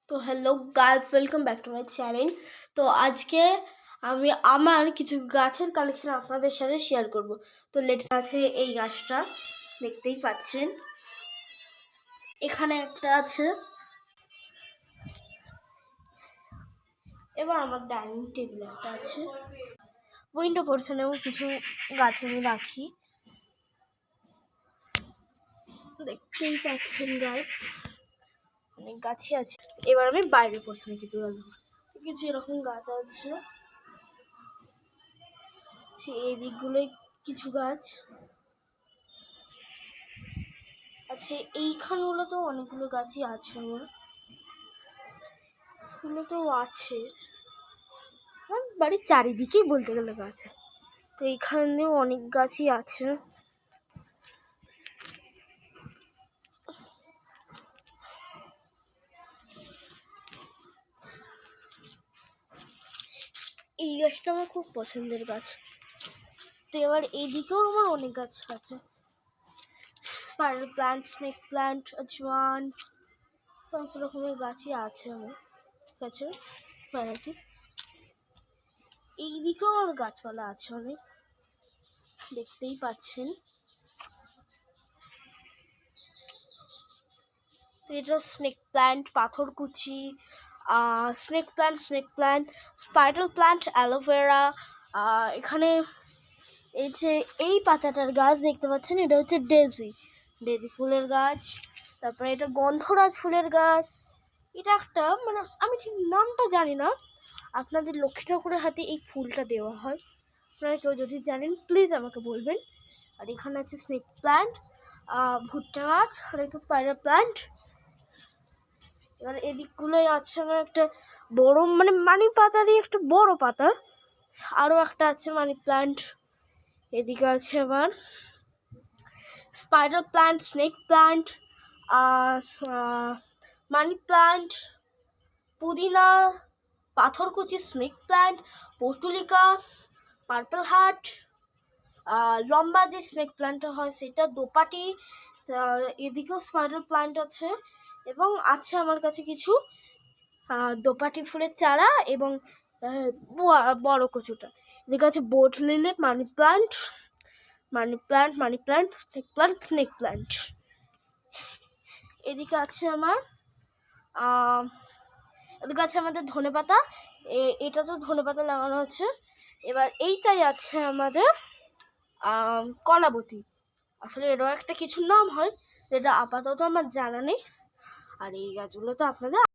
তো hello guys, welcome back to my channel. তো আজকে আমি আমার কিছু গাছের কালেকশন আপনাদের সাথে শেয়ার করব। তো লেটস আছে এই গাছটা দেখতেই পাচ্ছেন, এখানে একটা আছে। এবার আমার ডাইনিং টেবিল একটা আছে, উইন্ডো পোর্শনেও কিছু গাছ আমি রাখি, দেখতেই পাচ্ছেন গাছ, অনেক গাছই আছে। এবার আমি বাইরের পোর্শনে কিছু এরকম গাছ আছে। এই দিকগুলোই কিছু গাছ আছে, এইখানগুলো তো অনেকগুলো গাছই আছে, আমার এগুলো তো আছে, বাড়ির চারিদিকেই বলতে গেলে গাছ আছে। তো এইখানেও অনেক গাছই আছে। এই গাছটা আমার খুব পছন্দের গাছ। তো এবার এইদিকেও আমার অনেক গাছ আছে, স্পাইরাল প্ল্যান্ট, স্নেক প্ল্যান্ট, আজওয়ান, সমস্ত রকমের গাছই আছে আমার কাছে ভ্যারাইটিস। এইদিকেও আমার গাছপালা আছে অনেক, দেখতেই পাচ্ছেন। তো এটা স্নেক প্ল্যান্ট, পাথরকুচি, snake plant, spider plant, aloe vera. এখানে এই যে এই পাতাটার গাছ দেখতে পাচ্ছেন, এটা হচ্ছে ডেজি ফুলের গাছ। তারপরে এটা গন্ধরাজ ফুলের গাছ। এটা একটা আমি ঠিক নামটা জানি না, আপনাদের লক্ষ্মী ঠাকুরের হাতে এই ফুলটা দেওয়া হয়, আপনারা কেউ যদি জানেন প্লিজ আমাকে বলবেন। আর এখানে আছে স্নেক প্ল্যান্ট, ভুট্টা গাছ, আর একটা স্পাইডার প্ল্যান্ট। এবার এদিকগুলোই আছে আমার একটা বড় মানি পাতারই একটা বড় পাতা, আরও একটা আছে মানি প্ল্যান্ট। এদিকে আছে আবার spider plant, snake plant, money plant, পুদিনা, পাথরকুচি, snake plant, portulaca, purple heart, লম্বা যে স্নেক প্ল্যান্টটা হয় সেটা, দোপাটি। এদিকেও স্পাইডার প্ল্যান্ট আছে, এবং আছে আমার কাছে কিছু দোপাটি ফুলের চারা এবং বড় কচুটা। এদিকে আছে boat lily, money plant, snake plant. এদিকে আছে আমার আমাদের ধনেপাতা, এটা তো ধনেপাতা লাগানো আছে। এবার এইটাই আছে আমাদের কলাবতী, আসলে এরও একটা কিছু নাম হয় যেটা আপাতত আমার জানা নেই। আর এই গাছগুলো তো আপনাদের